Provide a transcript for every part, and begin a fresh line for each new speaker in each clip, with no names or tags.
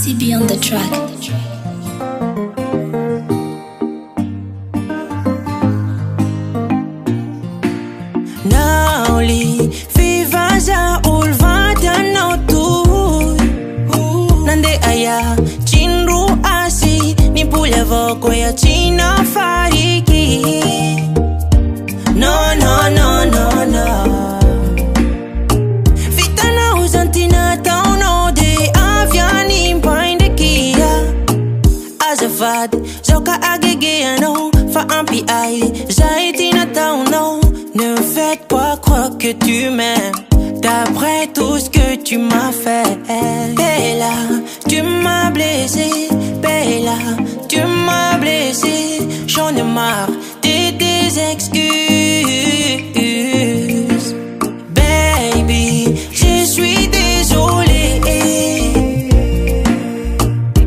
CB on the track.
Nauli viva za ulvata na tu nande aya chinru asi ni pule voko ya china fariki. No no no no no vitana uzantina tauno de aviani painde kia azavad zoka agege no fa ampi ai zaitina tauno. Ne faites pas croire que tu m'aimes d'après tout ce que tu m'as fait. Bella, tu m'as blessé. Bella, tu m'as blessé. J'en ai marre de tes excuses. Baby, je suis désolée.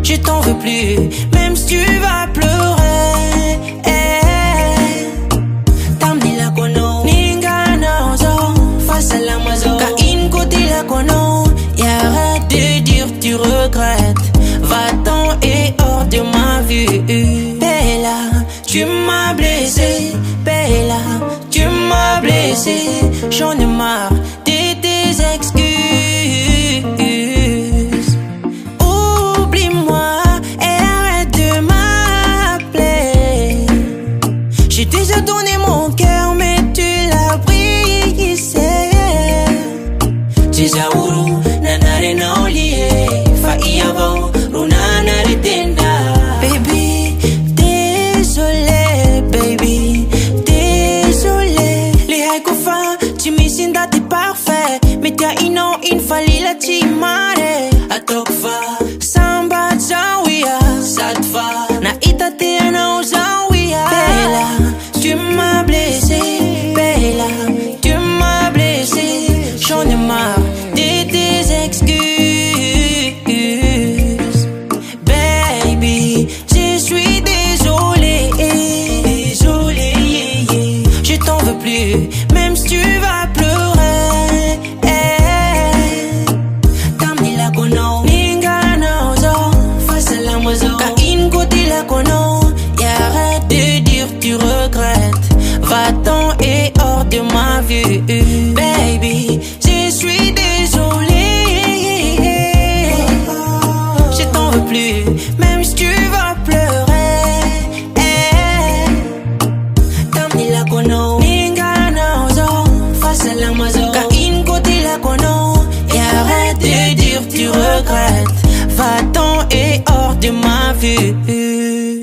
Je t'en veux plus, même si tu vas pleurer. Tu regrettes, va-t'en et hors de ma vue. Bella, tu m'as blessé. Bella, tu m'as blessé. J'en ai marre de tes excuses. Oublie-moi et arrête de m'appeler. J'ai déjà donné mon cœur, mais tu l'as brisé. Jizauru, nanare na oublié. Baby, désolé, baby, désolé. Les haïkoufa, tu me sinda t'es parfait. Mais t'as une fali la timare. Atokfa, samba zawia, satfa. Na ita tianao zawia. Bella, tu m'as blessé. Bella, tu m'as blessé. J'en ai marre de tes excuses. Même si tu vas pleurer, Tamni la kono, ninga na ozo, face à la mozo. Ka in côté la kono, et arrête de dire tu regrettes. Va-t'en et hors de ma vue. Baby, je suis désolée. Je t'en veux plus, même si tu vas pleurer. Tamni la kono. Et arrête de dire tu regrettes. Va-t'en et hors de ma vue.